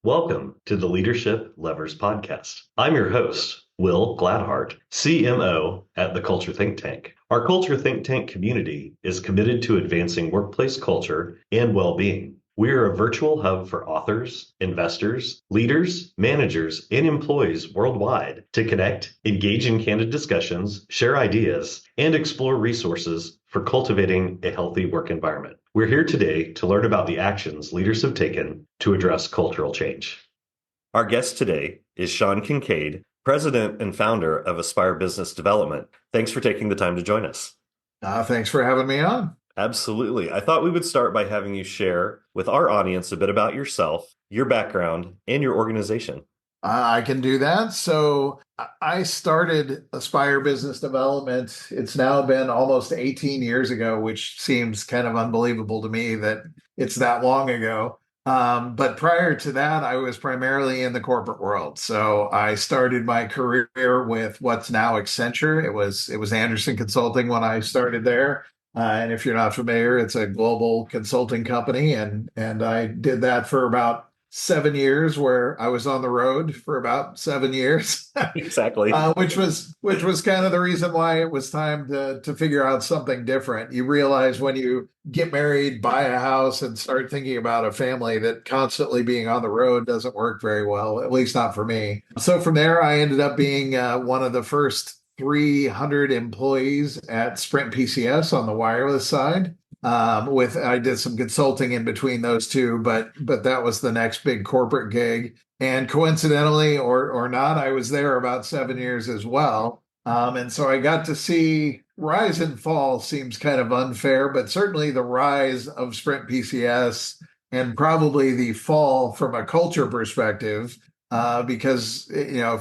Welcome to the Leadership Levers Podcast. I'm your host, Will Gladhart, CMO at the Culture Think Tank. Our Culture Think Tank community is committed to advancing workplace culture and well-being. We are a virtual hub for authors, investors, leaders, managers, and employees worldwide to connect, engage in candid discussions, share ideas, and explore resources for cultivating a healthy work environment. We're here today to learn about the actions leaders have taken to address cultural change. Our guest today is Shawn Kinkade, President and founder of Aspire Business Development. Thanks for taking the time to join us. Thanks for having me on. Absolutely. I thought we would start by having you share with our audience a bit about yourself, your background, and your organization. I can do that. So I started Aspire Business Development. It's now been almost 18 years ago, which seems kind of unbelievable to me that it's that long ago. But prior to that, I was primarily in the corporate world. So I started my career with what's now Accenture. It was Anderson Consulting when I started there. And if you're not familiar, it's a global consulting company. And I did that for about 7 years, where I was on the road for about 7 years. Exactly. Which was kind of the reason why it was time to figure out something different. You realize when you get married, buy a house, and start thinking about a family, that constantly being on the road doesn't work very well, at least not for me. So from there, I ended up being one of the first 300 employees at Sprint PCS on the wireless side. I did some consulting in between those two, but that was the next big corporate gig. And coincidentally or not, I was there about 7 years as well. And so I got to see rise and fall. Seems kind of unfair, but certainly the rise of Sprint PCS and probably the fall from a culture perspective. Because,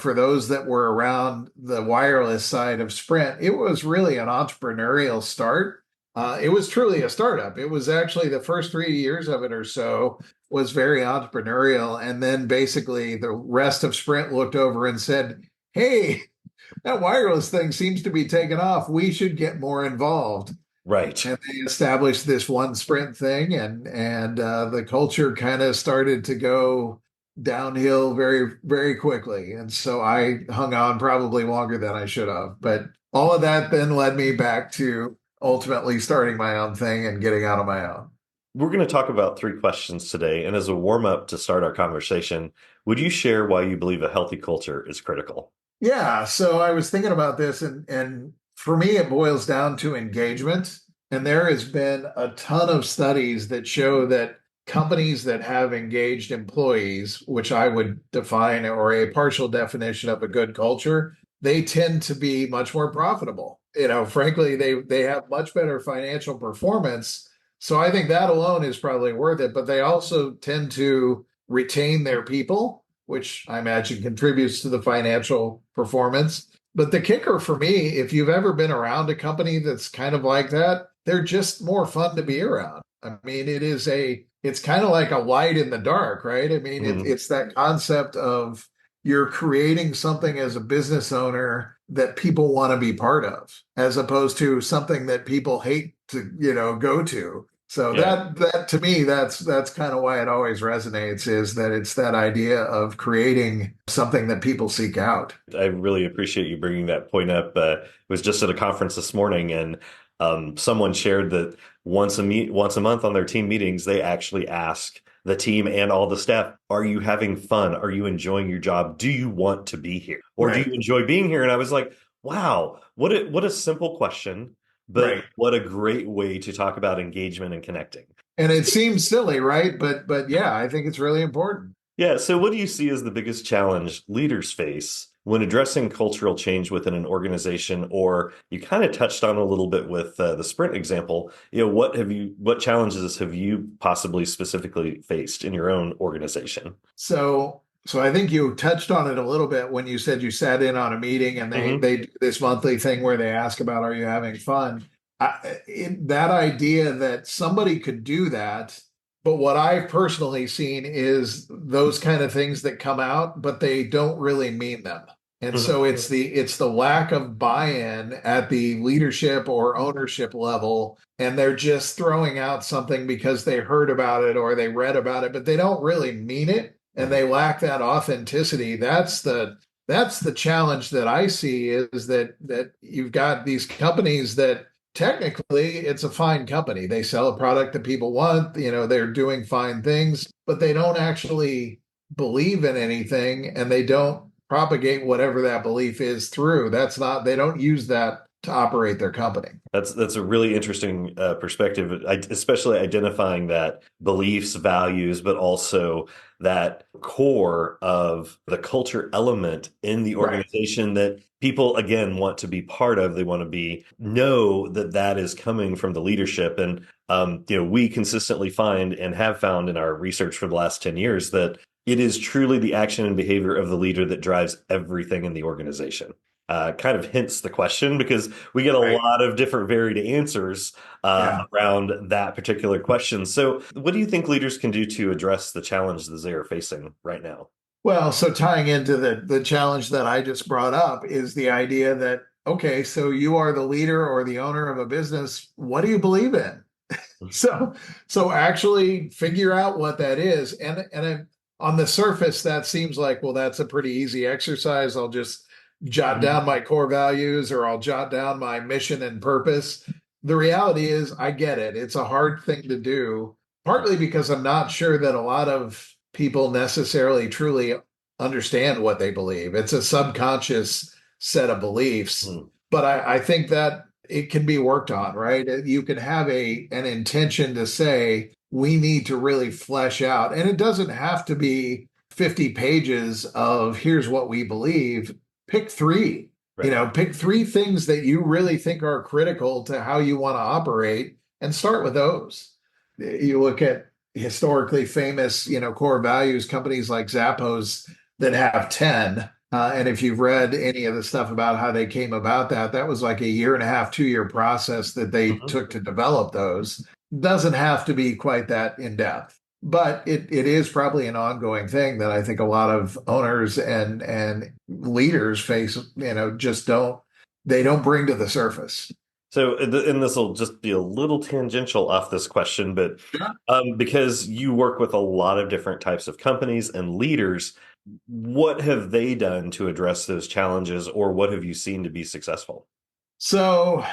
for those that were around the wireless side of Sprint, it was really an entrepreneurial start. It was truly a startup. It was actually the first 3 years of it or so was very entrepreneurial. And then basically the rest of Sprint looked over and said, hey, that wireless thing seems to be taking off. We should get more involved. Right. And they established this one Sprint thing, and the culture kind of started to go downhill very, very quickly. And so I hung on probably longer than I should have. But all of that then led me back to ultimately starting my own thing and getting out on my own. We're going to talk about 3 questions today. And as a warm up to start our conversation, would you share why you believe a healthy culture is critical? Yeah. So I was thinking about this, and for me, it boils down to engagement. And there has been a ton of studies that show that companies that have engaged employees, which I would define, or a partial definition of a good culture, they tend to be much more profitable. Frankly, they have much better financial performance. So I think that alone is probably worth it. But they also tend to retain their people, which I imagine contributes to the financial performance. But the kicker for me, if you've ever been around a company that's kind of like that, they're just more fun to be around. I mean, it's kind of like a light in the dark, right? I mean, it's that concept of you're creating something as a business owner that people want to be part of, as opposed to something that people hate to, go to. So that to me, that's kind of why it always resonates, is that it's that idea of creating something that people seek out. I really appreciate you bringing that point up. I was just at a conference this morning, and someone shared that once a month on their team meetings, they actually ask the team and all the staff, are you having fun? Are you enjoying your job? Do you want to be here? Or do you enjoy being here? And I was like, wow, what a simple question, but what a great way to talk about engagement and connecting. And it seems silly, right? But yeah, I think it's really important. Yeah. So what do you see as the biggest challenge leaders face when addressing cultural change within an organization? Or you kind of touched on a little bit with the Sprint example. What challenges have you possibly specifically faced in your own organization? So I think you touched on it a little bit when you said you sat in on a meeting and they do this monthly thing where they ask about, are you having fun? That idea that somebody could do that. But what I've personally seen is those kind of things that come out, but they don't really mean them. And so it's the lack of buy-in at the leadership or ownership level, and they're just throwing out something because they heard about it or they read about it, but they don't really mean it. and they lack that authenticity. That's the challenge that I see, is that you've got these companies that technically it's a fine company. They sell a product that people want, they're doing fine things, but they don't actually believe in anything, and they don't propagate whatever that belief is through. They don't use that to operate their company. That's a really interesting perspective, especially identifying that beliefs, values, but also that core of the culture element in the Right. organization that people, again, want to be part of. They want to know that that is coming from the leadership. And, we consistently find and have found in our research for the last 10 years that it is truly the action and behavior of the leader that drives everything in the organization. Kind of hints the question because we get a Right. lot of different varied answers Yeah. around that particular question. So, what do you think leaders can do to address the challenges that they are facing right now? Well, so tying into the challenge that I just brought up is the idea that, okay, so you are the leader or the owner of a business. What do you believe in? So, so actually figure out what that is. On the surface, that seems like, well, that's a pretty easy exercise. I'll just jot Mhm. down my core values, or I'll jot down my mission and purpose. The reality is, I get it. It's a hard thing to do, partly because I'm not sure that a lot of people necessarily truly understand what they believe. It's a subconscious set of beliefs. Mhm. But I think that it can be worked on, right? You can have an intention to say, we need to really flesh out. And it doesn't have to be 50 pages of here's what we believe. Pick three. Right. Pick three things that you really think are critical to how you want to operate, and start with those. You look at historically famous, core values companies like Zappos that have 10. And if you've read any of the stuff about how they came about that, that was like a year and a half, 2 year process that they Mhm. took to develop those. Doesn't have to be quite that in depth, but it is probably an ongoing thing that I think a lot of owners and leaders face, just don't bring to the surface. So, and this will just be a little tangential off this question, but Yeah. because you work with a lot of different types of companies and leaders, what have they done to address those challenges, or what have you seen to be successful? So,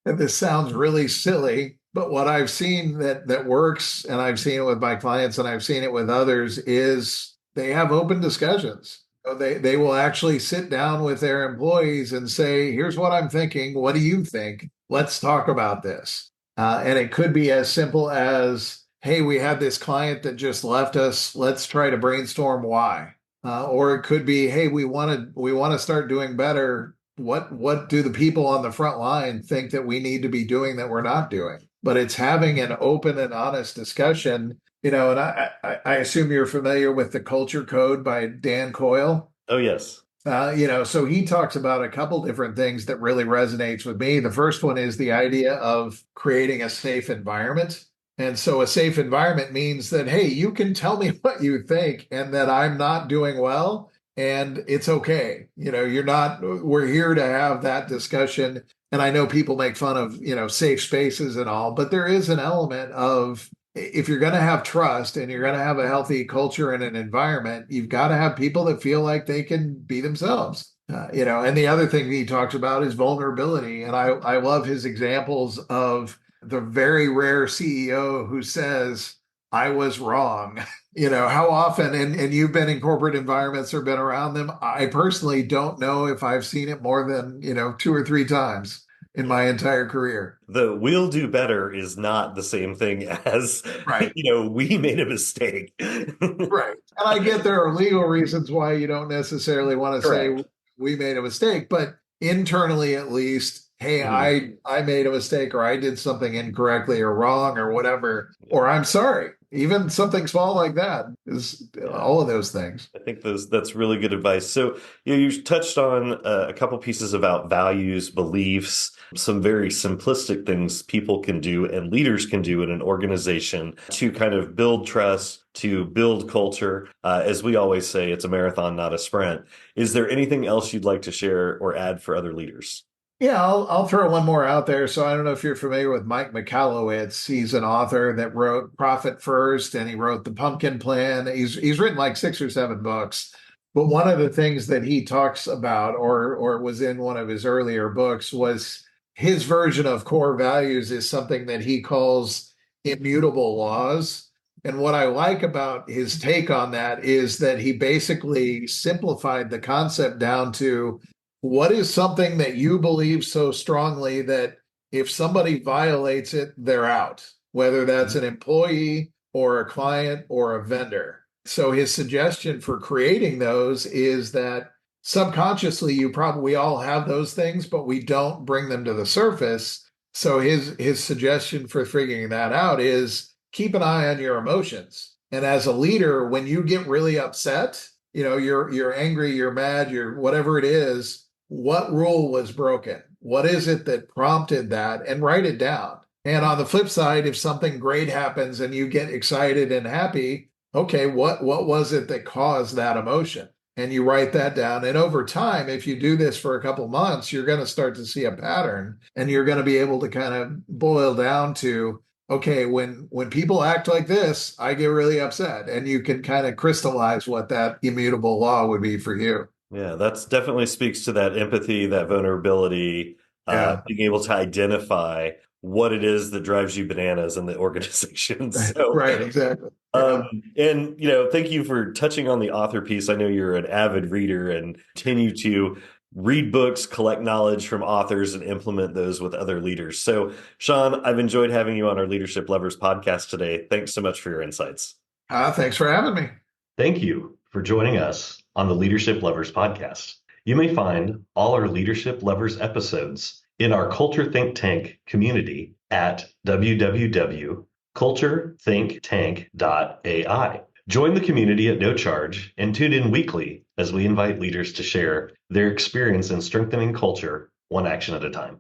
and this sounds really silly, but what I've seen that works, and I've seen it with my clients and I've seen it with others, is they have open discussions. So they will actually sit down with their employees and say, "Here's what I'm thinking. What do you think? Let's talk about this." And it could be as simple as, "Hey, we had this client that just left us. Let's try to brainstorm why." Or it could be, "Hey, we want to start doing better. What do the people on the front line think that we need to be doing that we're not doing?" But it's having an open and honest discussion, and I assume you're familiar with the Culture Code by Dan Coyle. Oh, yes. So he talks about a couple different things that really resonates with me. The first one is the idea of creating a safe environment. And so a safe environment means that, hey, you can tell me what you think and that I'm not doing well, and it's okay. We're here to have that discussion. And I know people make fun of, safe spaces and all, but there is an element of, if you're going to have trust and you're going to have a healthy culture and an environment, you've got to have people that feel like they can be themselves. And the other thing he talks about is vulnerability. And I love his examples of the very rare CEO who says, "I was wrong." How often, and you've been in corporate environments or been around them. I personally don't know if I've seen it more than, two or three times in my entire career. The "we'll do better" is not the same thing as, Right. we made a mistake. Right. And I get there are legal reasons why you don't necessarily want to say Correct. we made a mistake, but internally at least, hey, Mhm. I made a mistake, or I did something incorrectly or wrong or whatever, or I'm sorry. Even something small like that is Yeah. all of those things. I think that's really good advice. So, you touched on a couple pieces about values, beliefs, some very simplistic things people can do and leaders can do in an organization to kind of build trust, to build culture. As we always say, it's a marathon, not a sprint. Is there anything else you'd like to share or add for other leaders? Yeah, I'll throw one more out there. So I don't know if you're familiar with Mike Michalowicz. He's an author that wrote Profit First, and he wrote The Pumpkin Plan. He's written like 6 or 7 books. But one of the things that he talks about, or was in one of his earlier books, was his version of core values is something that he calls immutable laws. And what I like about his take on that is that he basically simplified the concept down to what is something that you believe so strongly that if somebody violates it, they're out, whether that's an employee or a client or a vendor. So his suggestion for creating those is that subconsciously you probably all have those things, but we don't bring them to the surface. So his suggestion for figuring that out is keep an eye on your emotions. And as a leader, when you get really upset, you're angry, you're mad, you're whatever it is, what rule was broken? What is it that prompted that? And write it down. And on the flip side, if something great happens and you get excited and happy, okay, what was it that caused that emotion? And you write that down. And over time, if you do this for a couple months, you're going to start to see a pattern, and you're going to be able to kind of boil down to, okay, when people act like this, I get really upset. And you can kind of crystallize what that immutable law would be for you. Yeah, that's definitely speaks to that empathy, that vulnerability, Yeah. being able to identify what it is that drives you bananas in the organization. So, Right, exactly. um, Yeah. and thank you for touching on the author piece. I know you're an avid reader and continue to read books, collect knowledge from authors, and implement those with other leaders. So, Shawn, I've enjoyed having you on our Leadership Lovers podcast today. Thanks so much for your insights. Thanks for having me. Thank you for joining us on the Leadership Lovers podcast. You may find all our Leadership Lovers episodes in our Culture Think Tank community at www.culturethinktank.ai. Join the community at no charge and tune in weekly as we invite leaders to share their experience in strengthening culture one action at a time.